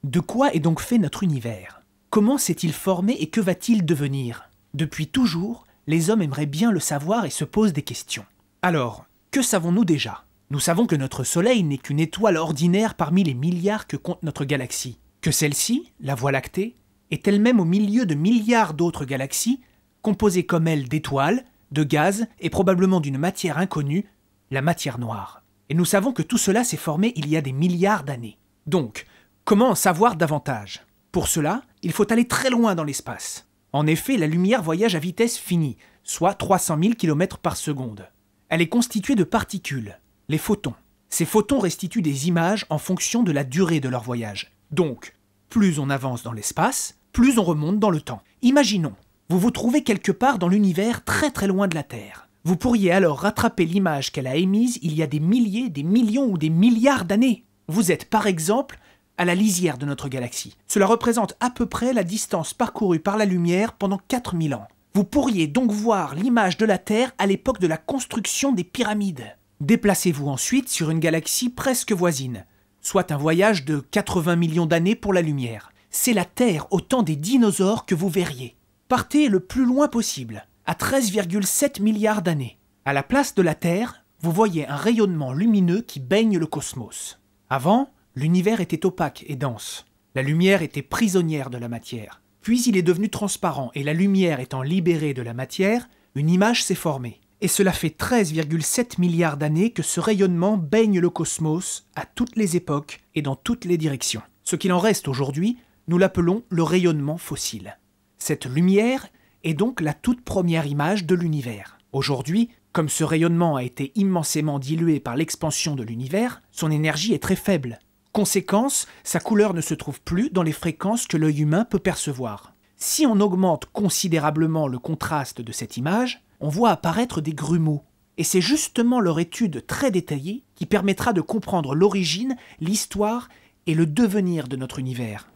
De quoi est donc fait notre univers? Comment s'est-il formé et que va-t-il devenir? Depuis toujours, les hommes aimeraient bien le savoir et se posent des questions. Alors, que savons-nous déjà? Nous savons que notre Soleil n'est qu'une étoile ordinaire parmi les milliards que compte notre galaxie. Que celle-ci, la Voie lactée, est elle-même au milieu de milliards d'autres galaxies, composées comme elle d'étoiles, de gaz et probablement d'une matière inconnue, la matière noire. Et nous savons que tout cela s'est formé il y a des milliards d'années. Donc, comment en savoir davantage? Pour cela, il faut aller très loin dans l'espace. En effet, la lumière voyage à vitesse finie, soit 300 000 km par seconde. Elle est constituée de particules, les photons. Ces photons restituent des images en fonction de la durée de leur voyage. Donc, plus on avance dans l'espace, plus on remonte dans le temps. Imaginons, vous vous trouvez quelque part dans l'univers très très loin de la Terre. Vous pourriez alors rattraper l'image qu'elle a émise il y a des milliers, des millions ou des milliards d'années. Vous êtes par exemple à la lisière de notre galaxie. Cela représente à peu près la distance parcourue par la lumière pendant 4000 ans. Vous pourriez donc voir l'image de la Terre à l'époque de la construction des pyramides. Déplacez-vous ensuite sur une galaxie presque voisine, soit un voyage de 80 millions d'années pour la lumière. C'est la Terre au temps des dinosaures que vous verriez. Partez le plus loin possible, à 13,7 milliards d'années. À la place de la Terre, vous voyez un rayonnement lumineux qui baigne le cosmos. Avant, l'univers était opaque et dense. La lumière était prisonnière de la matière. Puis il est devenu transparent et la lumière étant libérée de la matière, une image s'est formée. Et cela fait 13,7 milliards d'années que ce rayonnement baigne le cosmos à toutes les époques et dans toutes les directions. Ce qu'il en reste aujourd'hui, nous l'appelons le rayonnement fossile. Cette lumière est donc la toute première image de l'univers. Aujourd'hui, comme ce rayonnement a été immensément dilué par l'expansion de l'univers, son énergie est très faible. Conséquence, sa couleur ne se trouve plus dans les fréquences que l'œil humain peut percevoir. Si on augmente considérablement le contraste de cette image, on voit apparaître des grumeaux. Et c'est justement leur étude très détaillée qui permettra de comprendre l'origine, l'histoire et le devenir de notre univers.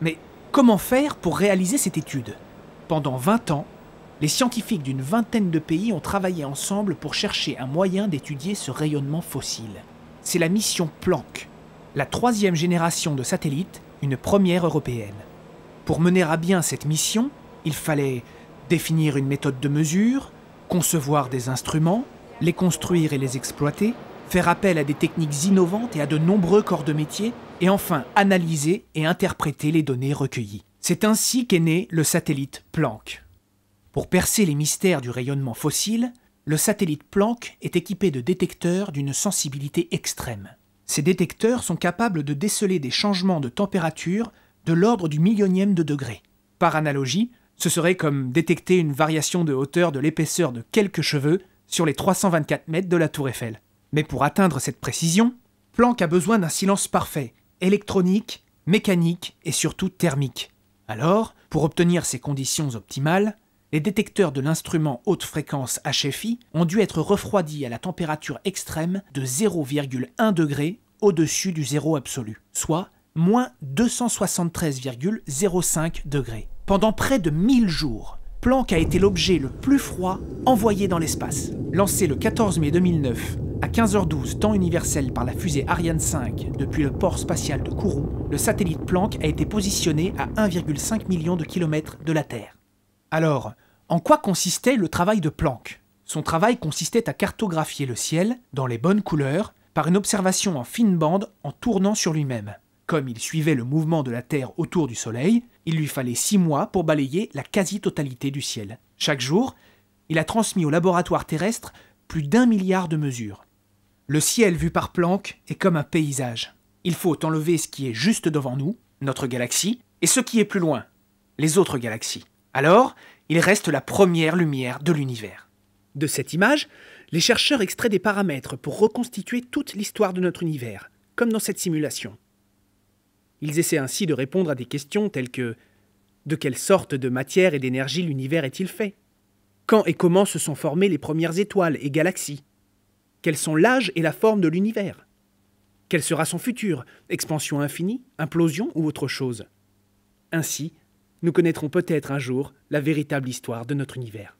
Mais comment faire pour réaliser cette étude? Pendant 20 ans, les scientifiques d'une vingtaine de pays ont travaillé ensemble pour chercher un moyen d'étudier ce rayonnement fossile. C'est la mission Planck, la 3e génération de satellites, une première européenne. Pour mener à bien cette mission, il fallait définir une méthode de mesure, concevoir des instruments, les construire et les exploiter, faire appel à des techniques innovantes et à de nombreux corps de métier, et enfin analyser et interpréter les données recueillies. C'est ainsi qu'est né le satellite Planck. Pour percer les mystères du rayonnement fossile, le satellite Planck est équipé de détecteurs d'une sensibilité extrême. Ces détecteurs sont capables de déceler des changements de température de l'ordre du millionième de degré. Par analogie, ce serait comme détecter une variation de hauteur de l'épaisseur de quelques cheveux sur les 324 mètres de la Tour Eiffel. Mais pour atteindre cette précision, Planck a besoin d'un silence parfait, électronique, mécanique et surtout thermique. Alors, pour obtenir ces conditions optimales, les détecteurs de l'instrument haute fréquence HFI ont dû être refroidis à la température extrême de 0,1 degré au-dessus du zéro absolu, soit moins 273,05 degrés. Pendant près de 1000 jours, Planck a été l'objet le plus froid envoyé dans l'espace. Lancé le 14 mai 2009 à 15h12 temps universel par la fusée Ariane 5 depuis le port spatial de Kourou, le satellite Planck a été positionné à 1,5 million de kilomètres de la Terre. Alors, en quoi consistait le travail de Planck? Son travail consistait à cartographier le ciel, dans les bonnes couleurs, par une observation en fine bande en tournant sur lui-même. Comme il suivait le mouvement de la Terre autour du Soleil, il lui fallait 6 mois pour balayer la quasi-totalité du ciel. Chaque jour, il a transmis au laboratoire terrestre plus d'1 milliard de mesures. Le ciel vu par Planck est comme un paysage. Il faut enlever ce qui est juste devant nous, notre galaxie, et ce qui est plus loin, les autres galaxies. Alors, il reste la première lumière de l'univers. De cette image, les chercheurs extraient des paramètres pour reconstituer toute l'histoire de notre univers, comme dans cette simulation. Ils essaient ainsi de répondre à des questions telles que « De quelle sorte de matière et d'énergie l'univers est-il fait ? Quand et comment se sont formées les premières étoiles et galaxies ? Quels sont l'âge et la forme de l'univers ? Quel sera son futur ? Expansion infinie, implosion ou autre chose ? Ainsi, nous connaîtrons peut-être un jour la véritable histoire de notre univers.